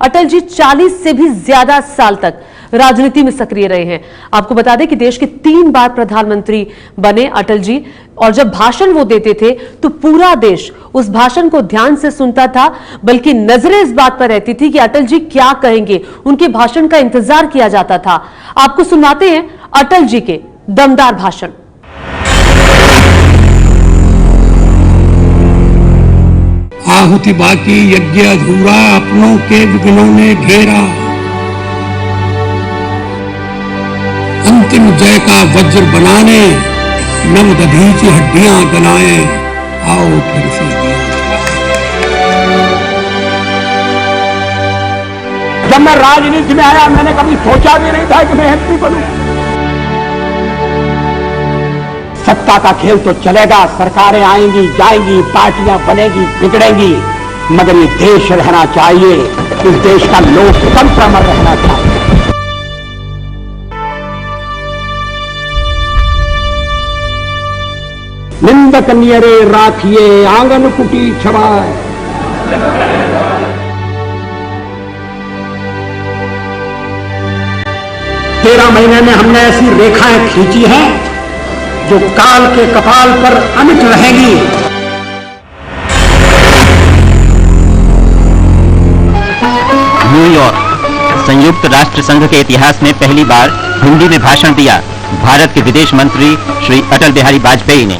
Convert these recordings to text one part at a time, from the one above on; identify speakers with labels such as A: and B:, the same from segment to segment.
A: अटल जी 40 से भी ज्यादा साल तक राजनीति में सक्रिय रहे हैं। आपको बता दें कि देश के 3 बार प्रधानमंत्री बने अटल जी, और जब भाषण वो देते थे तो पूरा देश उस भाषण को ध्यान से सुनता था, बल्कि नजरें इस बात पर रहती थी कि अटल जी क्या कहेंगे। उनके भाषण का इंतजार किया जाता था। आपको सुनाते हैं अटल जी के दमदार भाषण।
B: आहुति बाकी यज्ञ अधूरा, अपनों के विघ्नों ने घेरा, अंतिम जय का वज्र बनाने नव दधीची हड्डियां गलाए, आओ फिर से
C: जब मैं राजनीति में आया मैंने कभी सोचा भी नहीं था कि मैं एमपी बनूं। सत्ता का खेल तो चलेगा, सरकारें आएंगी जाएंगी, पार्टियां बनेगी बिगड़ेंगी, मगर ये देश रहना चाहिए, इस देश का लोकतंत्र अमर रहना चाहिए। निंदक नियरे राखिए, आंगन कुटी छवाए। 13 महीने में हमने ऐसी रेखाएं खींची हैं जो काल के कपाल पर अमिट रहेगी।
D: न्यूयॉर्क, संयुक्त राष्ट्र संघ के इतिहास में पहली बार हिंदी में भाषण दिया भारत के विदेश मंत्री श्री अटल बिहारी वाजपेयी ने।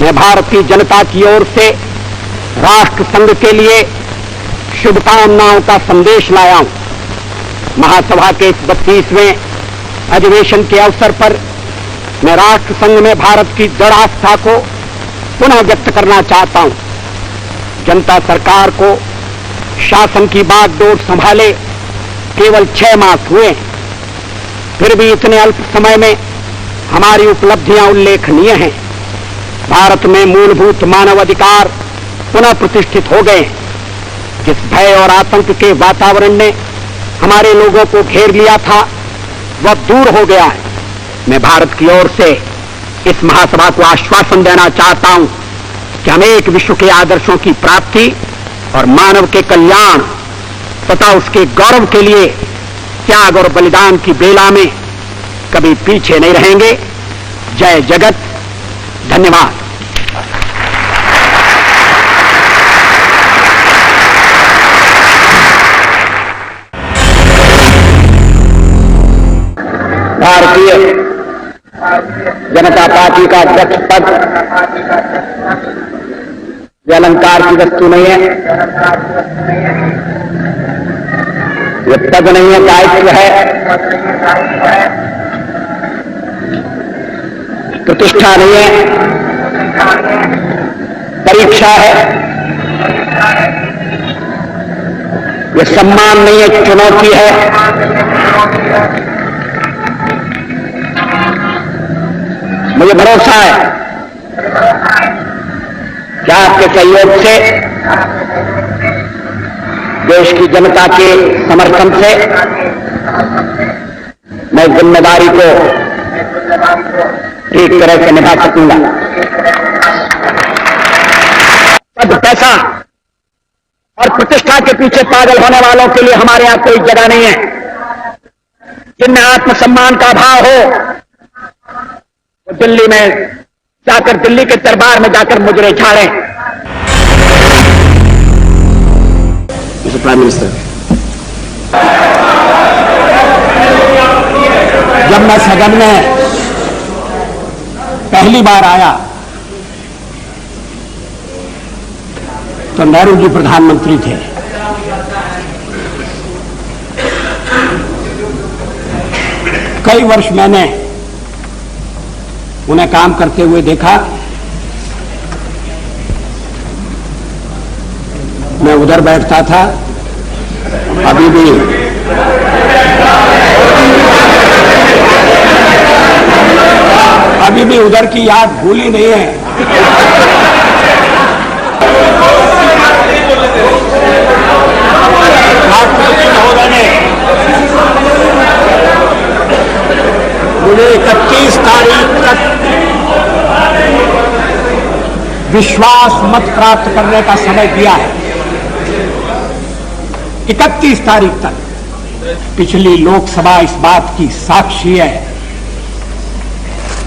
C: मैं भारत की जनता की ओर से राष्ट्र संघ के लिए शुभकामनाओं का संदेश लाया हूं। महासभा के इस 32वें अधिवेशन के अवसर पर मैं राष्ट्र संघ में भारत की दृढ़ आस्था को पुनः व्यक्त करना चाहता हूं। जनता सरकार को शासन की बागडोर संभाले केवल 6 मास हुए, फिर भी इतने अल्प समय में हमारी उपलब्धियां उल्लेखनीय हैं। भारत में मूलभूत मानव अधिकार पुनः प्रतिष्ठित हो गए। जिस भय और आतंक के वातावरण ने हमारे लोगों को घेर लिया था वह दूर हो गया है। मैं भारत की ओर से इस महासभा को आश्वासन देना चाहता हूं कि हम एक विश्व के आदर्शों की प्राप्ति और मानव के कल्याण तथा उसके गौरव के लिए त्याग और बलिदान की बेला में कभी पीछे नहीं रहेंगे। जय जगत, धन्यवाद। भारतीय जनता पार्टी का अध्यक्ष पद यह अलंकार की वस्तु नहीं है, यह पद नहीं है, दायित्व है, प्रतिष्ठा नहीं है, परीक्षा है, यह सम्मान नहीं है, चुनौती है। मुझे भरोसा है कि आपके सहयोग से, देश की जनता के समर्थन से मैं जिम्मेदारी को ठीक तरह से निभा सकूंगा। पद, पैसा और प्रतिष्ठा के पीछे पागल होने वालों के लिए हमारे यहां कोई जगह नहीं है। जिनमें आत्मसम्मान का भाव हो वो दिल्ली में जाकर, दिल्ली के दरबार में जाकर मुजरे झाड़ें। मिस्टर प्राइम मिनिस्टर, जब मैं सदन में पहली बार आया तो नेहरू जी प्रधानमंत्री थे। कई वर्ष मैंने उन्हें काम करते हुए देखा। मैं उधर बैठता था, अभी भी उधर की याद भूली नहीं है। राष्ट्रपति महोदय ने मुझे 31 तारीख तक विश्वास मत प्राप्त करने का समय दिया है।
B: 31 तारीख तक पिछली लोकसभा इस बात की साक्षी है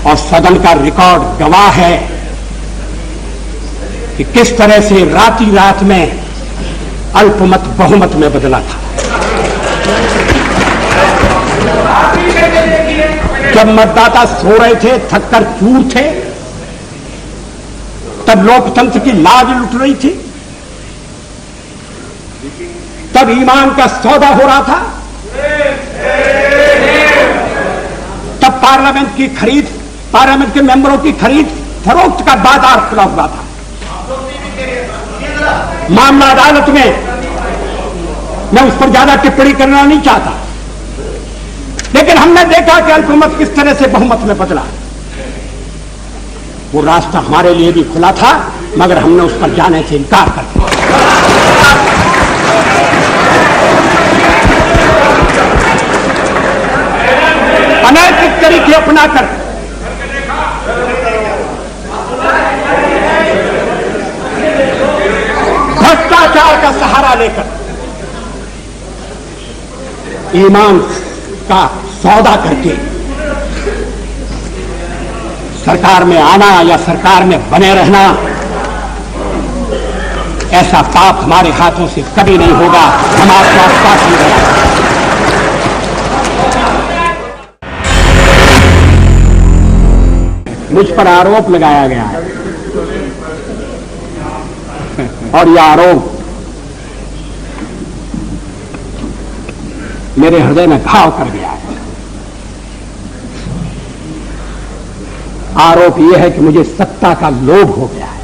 B: और सदन का रिकॉर्ड गवाह है कि किस तरह से राती रात में अल्पमत बहुमत में बदला था। जब मतदाता सो रहे थे, थककर चूर थे, तब लोकतंत्र की लाज लुट रही थी, तब ईमान का सौदा हो रहा था, तब पार्लियामेंट की खरीद, पार्लियामेंट के मेंबरों की खरीद फरोख्त का बाजार खुला हुआ था। मामला अदालत में, मैं उस पर ज्यादा टिप्पणी करना नहीं चाहता, लेकिन हमने देखा कि अल्पमत किस तरह से बहुमत में बदला। वो रास्ता हमारे लिए भी खुला था, मगर हमने उस पर जाने से इनकार कर दिया। अनैतिक तरीके अपनाकर भ्रष्टाचार का सहारा लेकर ईमान का सौदा करके सरकार में आना या सरकार में बने रहना, ऐसा पाप हमारे हाथों से कभी नहीं होगा। हम आपको आश्वासन दे रहे हैं। मुझ पर आरोप लगाया गया है और यह आरोप मेरे हृदय में घाव कर गया है। आरोप यह है कि मुझे सत्ता का लोभ हो गया है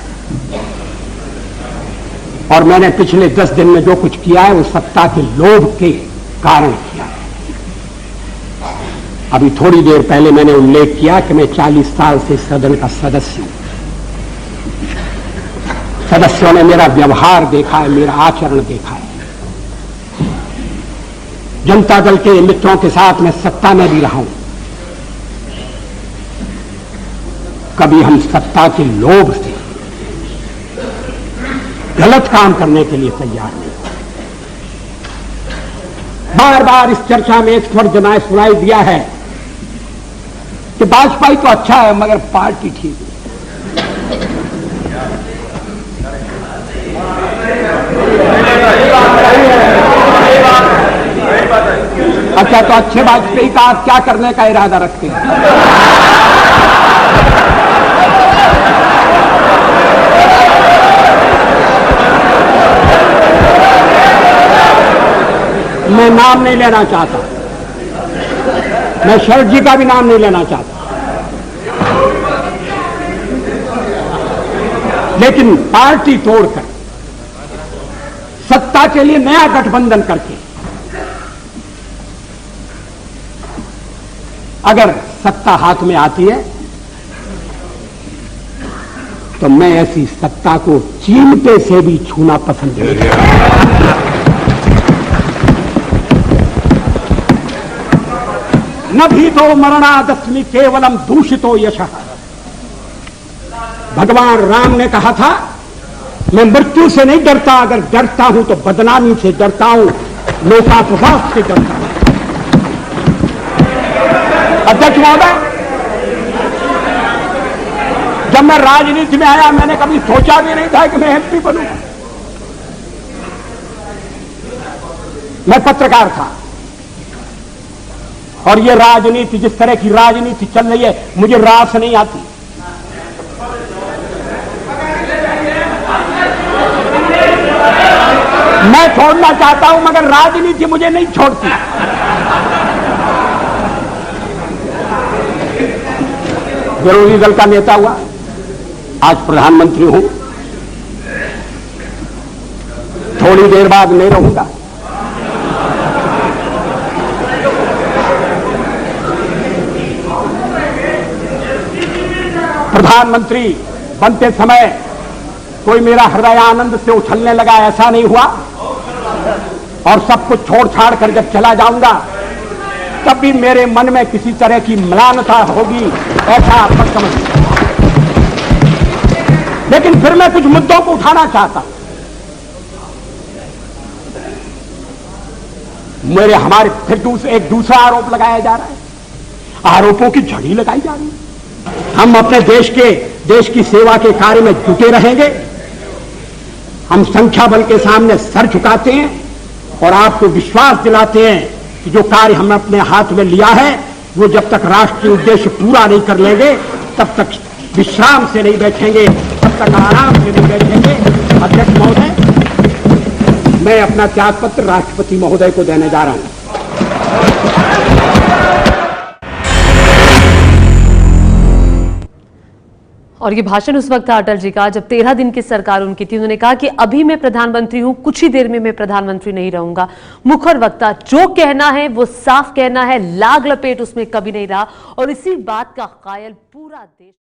B: और मैंने पिछले 10 दिन में जो कुछ किया है वो सत्ता के लोभ के कारण किया है। अभी थोड़ी देर पहले मैंने उल्लेख किया कि मैं 40 साल से सदन का सदस्य हूं। सदस्यों ने मेरा व्यवहार देखा है, मेरा आचरण देखा है। जनता दल के मित्रों के साथ मैं सत्ता में भी रहा हूं। कभी हम सत्ता के लोभ से गलत काम करने के लिए तैयार नहीं। बार बार इस चर्चा में एक स्वर जनाए सुनाई दिया है कि वाजपेयी तो अच्छा है मगर पार्टी ठीक है। अच्छा, तो अच्छे वाजपेयी का आप क्या करने का इरादा रखते हैं? मैं नाम नहीं लेना चाहता, मैं शरद जी का भी नाम नहीं लेना चाहता, लेकिन पार्टी तोड़कर सत्ता के लिए नया गठबंधन करके अगर सत्ता हाथ में आती है तो मैं ऐसी सत्ता को चिमटे से भी छूना पसंद नहीं करता। न भी तो मरणादस्मि केवलम दूषितो यशः। भगवान राम ने कहा था मैं मृत्यु से नहीं डरता, अगर डरता हूं तो बदनामी से डरता हूं, लोकापवाद से डरता हूं। अध्यक्ष महोदय, जब मैं राजनीति में आया मैंने कभी सोचा भी नहीं था कि मैं एमपी बनूंगा। मैं पत्रकार था और ये राजनीति, जिस तरह की राजनीति चल रही है, मुझे रास नहीं आती। मैं छोड़ना चाहता हूं मगर राजनीति मुझे नहीं छोड़ती। विरोधी दल का नेता हुआ, आज प्रधानमंत्री हूं, थोड़ी देर बाद नहीं रहूंगा। प्रधानमंत्री बनते समय कोई मेरा हृदय आनंद से उछलने लगा, ऐसा नहीं हुआ। और सब कुछ छोड़ छाड़ कर जब चला जाऊंगा तब भी मेरे मन में किसी तरह की म्लानता होगी, ऐसा आप मत समझिए। लेकिन फिर मैं कुछ मुद्दों को उठाना चाहता हूं। हमारे फिर एक दूसरा आरोप लगाया जा रहा है। आरोपों की झड़ी लगाई जा रही है। हम अपने देश की सेवा के कार्य में जुटे रहेंगे। हम संख्या बल के सामने सर झुकाते हैं और आपको विश्वास दिलाते हैं कि जो कार्य हमने अपने हाथ में लिया है वो जब तक राष्ट्रीय उद्देश्य पूरा नहीं कर लेंगे तब तक विश्राम से नहीं बैठेंगे, तब तक आराम से नहीं बैठेंगे। अध्यक्ष महोदय, मैं अपना त्यागपत्र राष्ट्रपति महोदय को देने जा रहा हूं।
A: और ये भाषण उस वक्त था अटल जी का जब 13 दिन की सरकार उनकी थी। उन्होंने कहा कि अभी मैं प्रधानमंत्री हूं, कुछ ही देर में मैं प्रधानमंत्री नहीं रहूंगा। मुखर वक्ता, जो कहना है वो साफ कहना है, लाग लपेट उसमें कभी नहीं रहा और इसी बात का कायल पूरा देश।